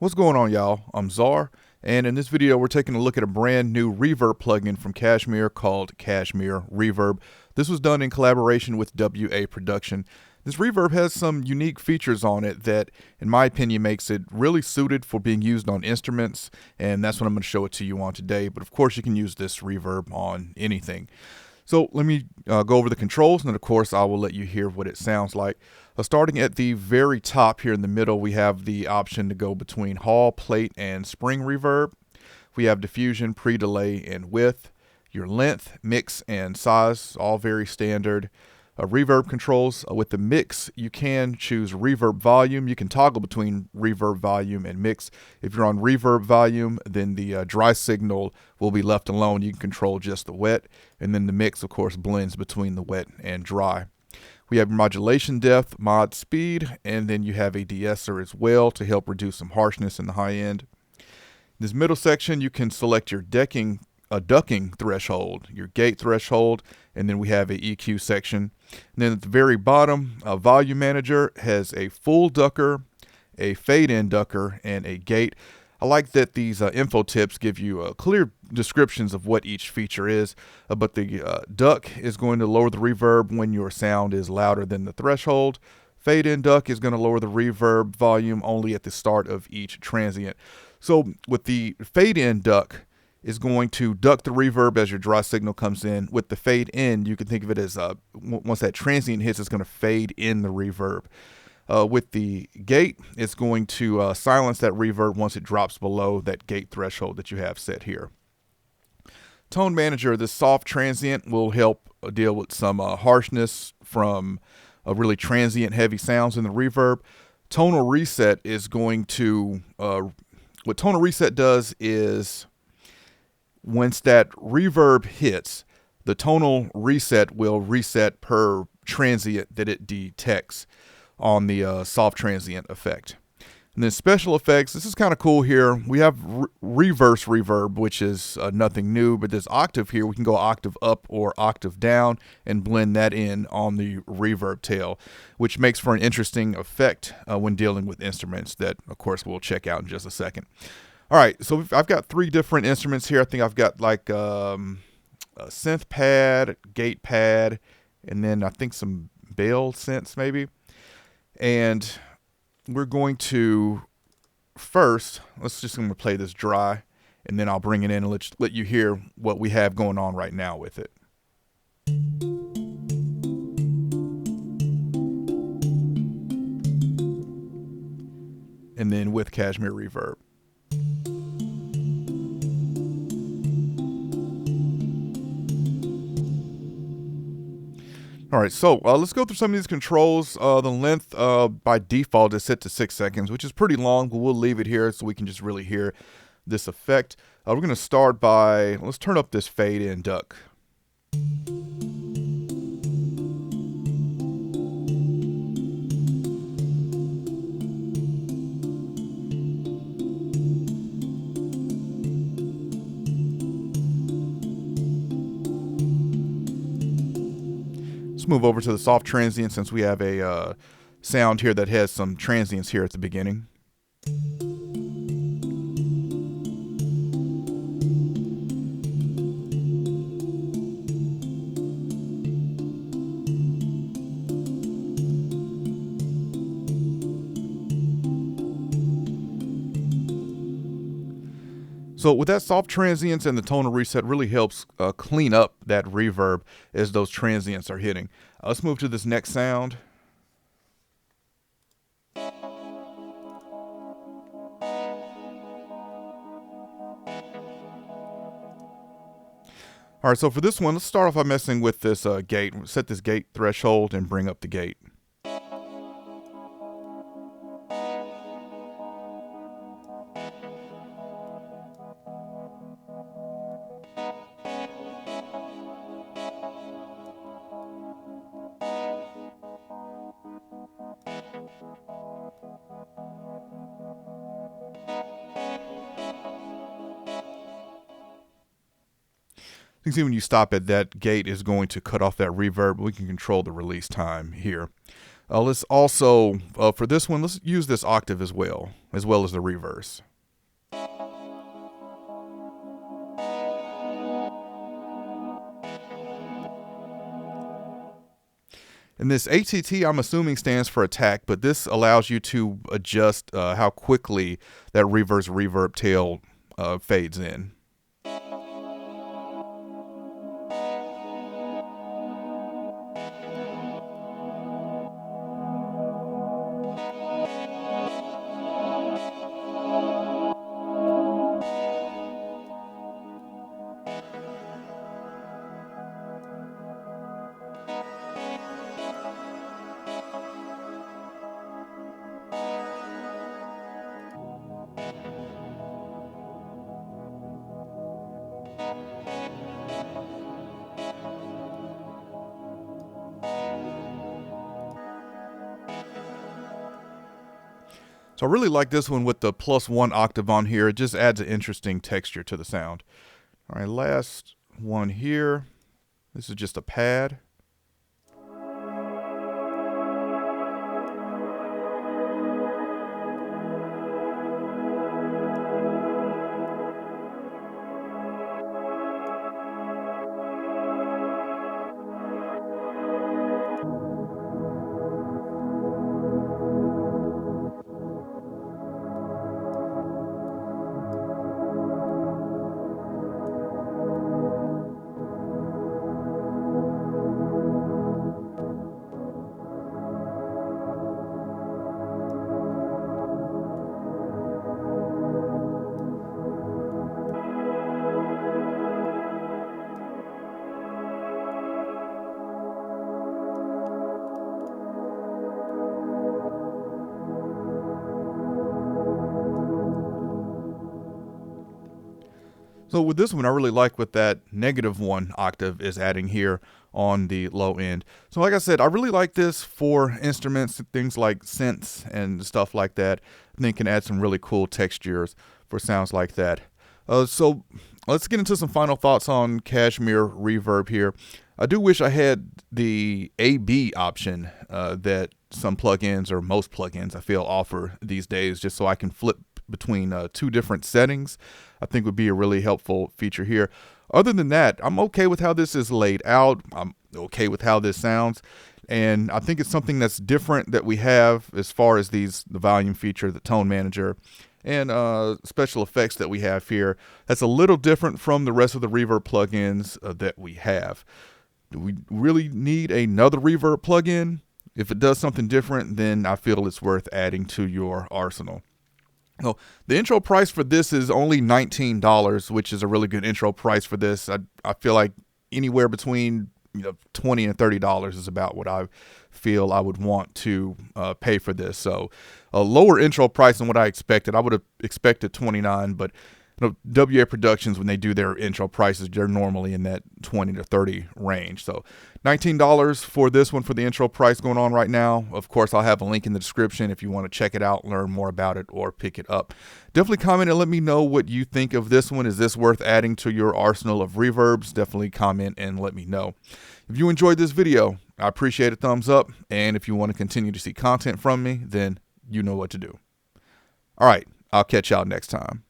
What's going on, y'all? I'm Czar, and in this video we're taking a look at a brand new reverb plugin from KSHMR called KSHMR Reverb. This was done in collaboration with WA Production. This reverb has some unique features on it that, in my opinion, makes it really suited for being used on instruments, and that's what I'm going to show it to you on today. But of course you can use this reverb on anything. So let me go over the controls, and then of course I will let you hear what it sounds like. Starting at the very top here in the middle, we have the option to go between hall, plate, and spring reverb. We have diffusion, pre-delay, and width. Your length, mix, and size, all very standard. Reverb controls. With the mix, you can choose reverb volume. You can toggle between reverb volume and mix. If you're on reverb volume, then the dry signal will be left alone. You can control just the wet, and then the mix, of course, blends between the wet and dry. We have modulation depth, mod speed, and then you have a de-esser as well to help reduce some harshness in the high end. In this middle section, you can select your ducking threshold, your gate threshold, and then we have a EQ section. And then at the very bottom, volume manager has a full ducker, a fade-in ducker, and a gate. I like that these info tips give you clear descriptions of what each feature is, but the duck is going to lower the reverb when your sound is louder than the threshold. Fade-in duck is going to lower the reverb volume only at the start of each transient. So with the fade-in duck, is going to duck the reverb as your dry signal comes in. With the fade in, you can think of it as once that transient hits, it's going to fade in the reverb. With the gate, it's going to silence that reverb once it drops below that gate threshold that you have set here. Tone manager, this soft transient will help deal with some harshness from really heavy sounds in the reverb. Tonal reset is going to, what tonal reset does is, once that reverb hits, the tonal reset will reset per transient that it detects on the soft transient effect. And then special effects, this is kind of cool here. We have reverse reverb, which is nothing new, but this octave here, we can go octave up or octave down and blend that in on the reverb tail, which makes for an interesting effect when dealing with instruments that, of course, we'll check out in just a second. All right, so I've got three different instruments here. I think I've got like a synth pad, gate pad, and then I think some bell synths maybe. And we're going to first, let's just going to play this dry, and then I'll bring it in and let you hear what we have going on right now with it. And then with KSHMR Reverb. All right, so let's go through some of these controls. The length by default is set to 6 seconds, which is pretty long, but we'll leave it here so we can just really hear this effect. We're going to start by, let's turn up this fade-in duck. Let's move over to the soft transient since we have a sound here that has some transients here at the beginning. So with that soft transients and the tonal reset really helps clean up that reverb as those transients are hitting. Let's move to this next sound. All right, so for this one, let's start off by messing with this gate. Set this gate threshold and bring up the gate. You can see when you stop at that gate is going to cut off that reverb. We can control the release time here. Let's also, for this one, let's use this octave as well as the reverse. And this ATT, I'm assuming, stands for attack, but this allows you to adjust how quickly that reverse reverb tail fades in. So I really like this one with the +1 octave on here. It just adds an interesting texture to the sound. All right, last one here. This is just a pad. So with this one, I really like what that -1 octave is adding here on the low end. So like I said, I really like this for instruments, things like synths and stuff like that. I think it can add some really cool textures for sounds like that. So let's get into some final thoughts on KSHMR Reverb here. I do wish I had the AB option that some plugins, or most plugins I feel, offer these days, just so I can flip between 2 different settings. I think would be a really helpful feature here. Other than that, I'm okay with how this is laid out. I'm okay with how this sounds. And I think it's something that's different that we have as far as the volume feature, the tone manager, and special effects that we have here. That's a little different from the rest of the reverb plugins that we have. Do we really need another reverb plugin? If it does something different, then I feel it's worth adding to your arsenal. So the intro price for this is only $19, which is a really good intro price for this. I feel like anywhere between $20 and $30 is about what I feel I would want to pay for this. So a lower intro price than what I expected. I would have expected $29, but WA Productions, when they do their intro prices, they're normally in that $20 to $30 range. So $19 for this one for the intro price going on right now. Of course, I'll have a link in the description if you want to check it out, learn more about it, or pick it up. Definitely comment and let me know what you think of this one. Is this worth adding to your arsenal of reverbs? Definitely comment and let me know. If you enjoyed this video, I appreciate a thumbs up. And if you want to continue to see content from me, then you know what to do. All right, I'll catch y'all next time.